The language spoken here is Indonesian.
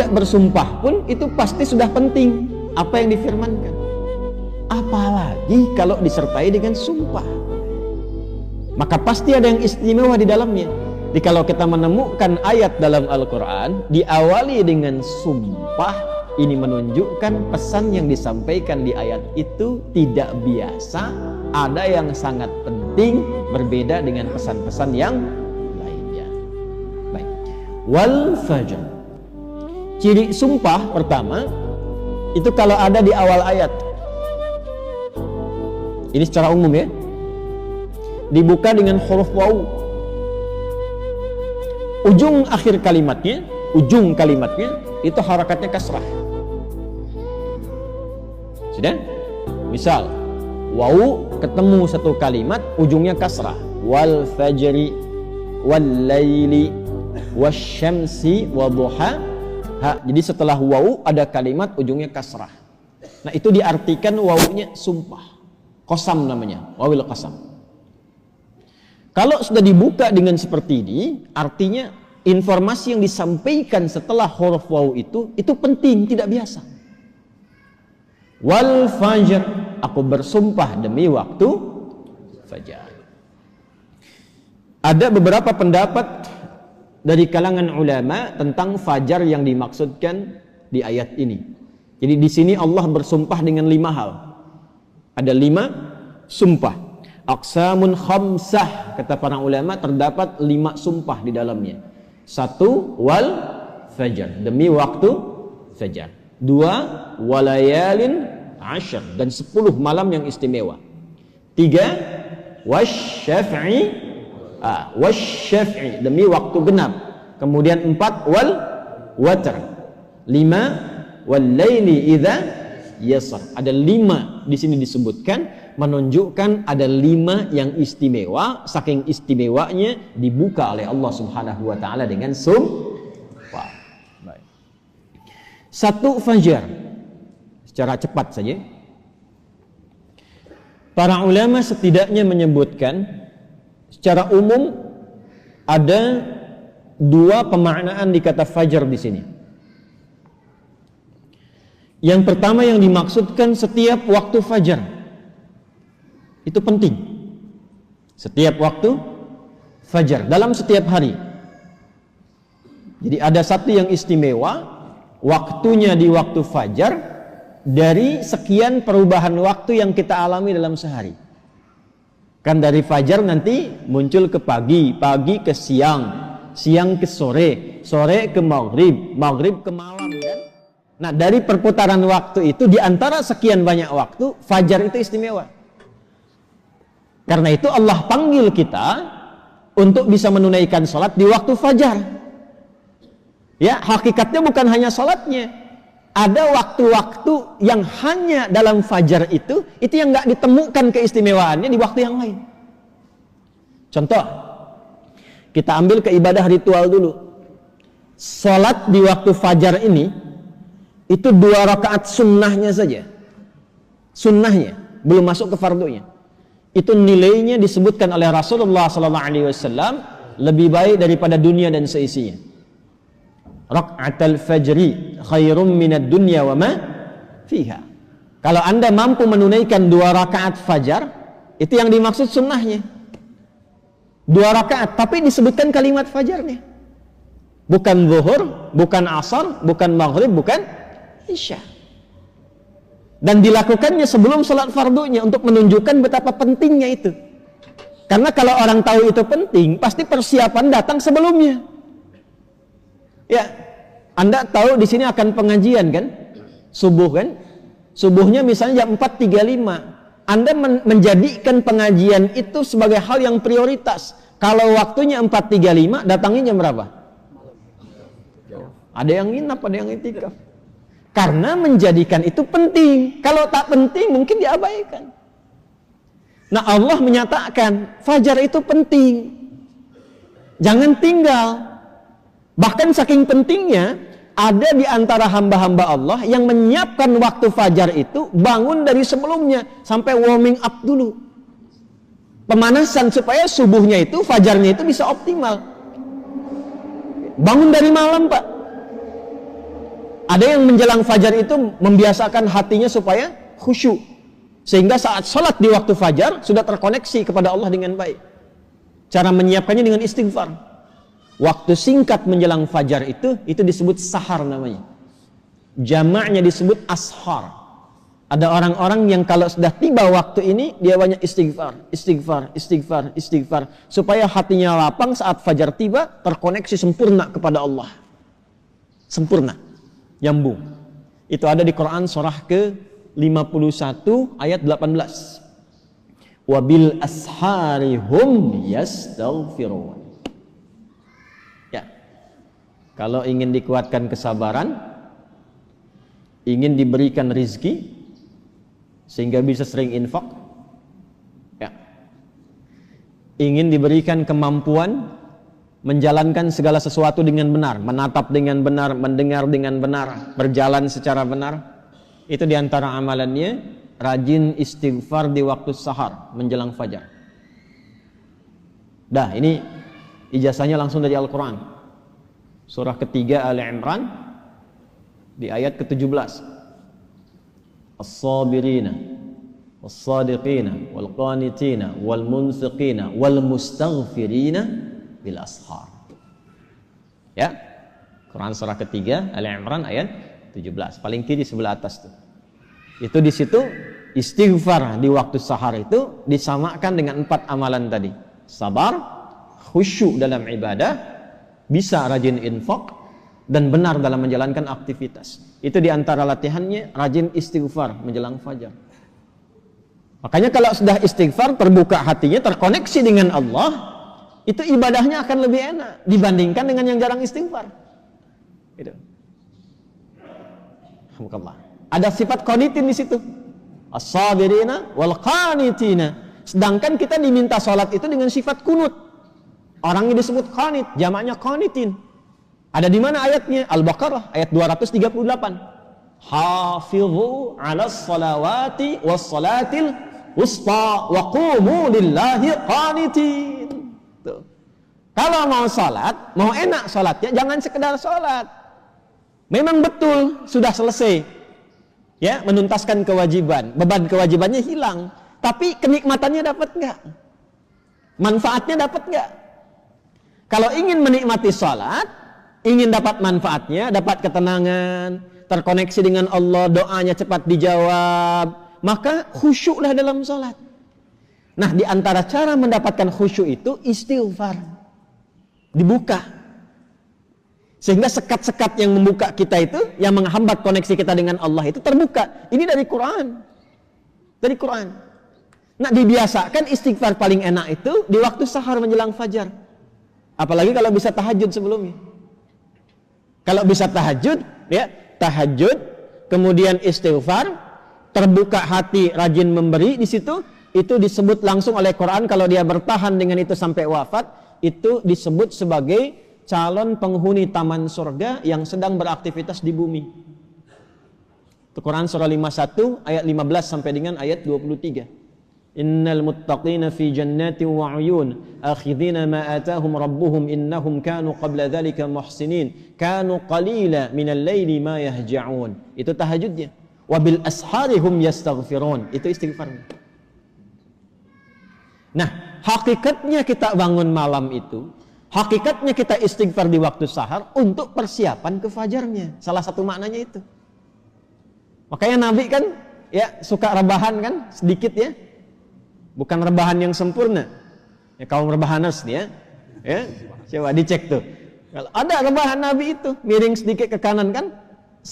tidak bersumpah pun itu pasti sudah penting apa yang difirmankan. Apalagi kalau disertai dengan sumpah, maka pasti ada yang istimewa di dalamnya. Jadi kalau kita menemukan ayat dalam Al-Quran diawali dengan sumpah, ini menunjukkan pesan yang disampaikan di ayat itu tidak biasa, ada yang sangat penting, berbeda dengan pesan-pesan yang lainnya. Baik. Wal fajr. Ciri sumpah pertama itu kalau ada di awal ayat. Ini secara umum ya. Dibuka dengan huruf waw. Ujung kalimatnya itu harakatnya kasrah. Sudah? Misal waw ketemu satu kalimat ujungnya kasrah. Wal fajri wal laili wasyamsi wadhuha. Jadi setelah waw ada kalimat ujungnya kasrah. Nah itu diartikan wawunya sumpah. Qasam namanya, wawil qasam. Kalau sudah dibuka dengan seperti ini, artinya informasi yang disampaikan setelah huruf waw itu penting, tidak biasa. Wal fajr, aku bersumpah demi waktu fajar. Ada beberapa pendapat dari kalangan ulama tentang fajar yang dimaksudkan di ayat ini. Jadi di sini Allah bersumpah dengan 5 hal. Ada 5 sumpah. Aqsamun khamsah, kata para ulama, terdapat 5 sumpah di dalamnya. 1 wal fajar, demi waktu fajar. 2 walayalin ashar, dan 10 malam yang istimewa. 3 wasyaf'i, wasyaf'i, demi waktu genap. Kemudian 4 wal watr. 5 wal laili idza yasar. Ada 5 di sini disebutkan, menunjukkan ada 5 yang istimewa. Saking istimewanya dibuka oleh Allah Subhanahu wa taala dengan sumpah. Baik. 1 fajar. Secara cepat saja. Para ulama setidaknya menyebutkan secara umum ada 2 pemaknaan di kata fajar di sini. Yang pertama yang dimaksudkan setiap waktu fajar. Itu penting. Setiap waktu fajar, dalam setiap hari. Jadi ada satu yang istimewa, waktunya di waktu fajar dari sekian perubahan waktu yang kita alami dalam sehari. Kan dari fajar nanti muncul ke pagi, pagi ke siang, siang ke sore, sore ke maghrib, maghrib ke malam kan? Nah dari perputaran waktu itu, di antara sekian banyak waktu, fajar itu istimewa. Karena itu Allah panggil kita untuk bisa menunaikan sholat di waktu fajar. Ya, hakikatnya bukan hanya sholatnya. Ada waktu-waktu yang hanya dalam fajar itu yang nggak ditemukan keistimewaannya di waktu yang lain. Contoh, kita ambil ke ibadah ritual dulu. Sholat di waktu fajar ini, itu 2 rakaat sunnahnya saja. Sunnahnya, belum masuk ke fardunya. Itu nilainya disebutkan oleh Rasulullah SAW lebih baik daripada dunia dan seisinya. Raka'atul fajri khairum minad dunya wa ma fiha. Kalau Anda mampu menunaikan 2 rakaat fajar, itu yang dimaksud sunnahnya. 2 rakaat, tapi disebutkan kalimat fajarnya. Bukan zuhur, bukan asar, bukan maghrib, bukan isya. Dan dilakukannya sebelum sholat fardunya untuk menunjukkan betapa pentingnya itu. Karena kalau orang tahu itu penting, pasti persiapan datang sebelumnya. Ya, Anda tahu di sini akan pengajian kan? Subuh kan? Subuhnya misalnya jam 4.35. Anda menjadikan pengajian itu sebagai hal yang prioritas. Kalau waktunya 4.35, datangnya jam berapa? Ada yang nginap, ada yang itikaf. Karena menjadikan itu penting. Kalau tak penting mungkin diabaikan. Nah Allah menyatakan fajar itu penting. Jangan tinggal. Bahkan saking pentingnya, ada di antara hamba-hamba Allah yang menyiapkan waktu fajar itu bangun dari sebelumnya sampai warming up dulu. Pemanasan supaya subuhnya itu, fajarnya itu bisa optimal. Bangun dari malam Pak. Ada yang menjelang fajar itu membiasakan hatinya supaya khusyuk. Sehingga saat sholat di waktu fajar sudah terkoneksi kepada Allah dengan baik. Cara menyiapkannya dengan istighfar. Waktu singkat menjelang fajar itu disebut sahar namanya. Jamaknya disebut ashar. Ada orang-orang yang kalau sudah tiba waktu ini, dia banyak istighfar. Supaya hatinya lapang saat fajar tiba, terkoneksi sempurna kepada Allah. Sempurna. Nyambung. Itu ada di Quran surah ke-51 ayat 18. Wabil ashari hum yastaghfirun. Ya. Kalau ingin dikuatkan kesabaran, ingin diberikan rizki sehingga bisa sering infak, ya. Ingin diberikan kemampuan menjalankan segala sesuatu dengan benar, menatap dengan benar, mendengar dengan benar, berjalan secara benar. Itu diantara amalannya, rajin istighfar di waktu sahar menjelang fajar. Dah, ini ijazahnya langsung dari Al-Quran. Surah ketiga Ali Imran di ayat ke-17. As-sabirina was-sadiqina wal-qanitina wal-munfiqina wal-mustaghfirina bil ashar. Ya. Quran surah ketiga Ali Imran ayat 17. Paling kiri sebelah atas tuh. Itu di situ istighfar di waktu sahar itu disamakan dengan 4 amalan tadi. Sabar, khusyuk dalam ibadah, bisa rajin infak, dan benar dalam menjalankan aktivitas. Itu diantara latihannya, rajin istighfar menjelang fajar. Makanya kalau sudah istighfar, terbuka hatinya, terkoneksi dengan Allah, itu ibadahnya akan lebih enak dibandingkan dengan yang jarang istighfar. Itu. Alhamdulillah. Ada sifat qanitin di situ. As-sabirina wal qanitina. Sedangkan kita diminta salat itu dengan sifat kunut. Orangnya disebut qanit, jamaknya qanitin. Ada di mana ayatnya? Al-Baqarah ayat 238. Hafizu 'alas salawati was salatil wusta wa qumu lillahi qanitin. Tuh. Kalau mau salat, mau enak salatnya, jangan sekedar salat. Memang betul sudah selesai, ya, menuntaskan kewajiban, beban kewajibannya hilang, tapi kenikmatannya dapat nggak? Manfaatnya dapat nggak? Kalau ingin menikmati salat, ingin dapat manfaatnya, dapat ketenangan, terkoneksi dengan Allah, doanya cepat dijawab, maka khusyuklah dalam salat. Nah, di antara cara mendapatkan khusyuk itu istighfar. Dibuka. Sehingga sekat-sekat yang membuka kita itu, yang menghambat koneksi kita dengan Allah itu terbuka. Ini dari Quran. Dari Quran. Nah, dibiasakan istighfar paling enak itu di waktu sahar menjelang fajar. Apalagi kalau bisa tahajud sebelumnya. Kalau bisa tahajud, ya, tahajud, kemudian istighfar, terbuka hati, rajin memberi di situ. Itu disebut langsung oleh Quran, kalau dia bertahan dengan itu sampai wafat, itu disebut sebagai calon penghuni taman surga yang sedang beraktivitas di bumi. Itu Quran surah 51 ayat 15 sampai dengan ayat 23. Innal muttaqina fi jannatin wa 'uyun akhidhina ma atahum rabbuhum innahum kanu qabla dhalika muhsinin kanu qalila minal laili ma yahja'un. Itu tahajudnya. Wa bil asharihum yastaghfirun. Itu istighfarnya. Nah, hakikatnya kita bangun malam itu, hakikatnya kita istighfar di waktu sahar untuk persiapan ke fajarnya. Salah satu maknanya itu. Makanya Nabi kan, ya, suka rebahan kan, sedikit ya. Bukan rebahan yang sempurna. Ya, kaum rebahaners nih ya. Coba dicek tuh. Kalau ada rebahan Nabi itu, miring sedikit ke kanan kan,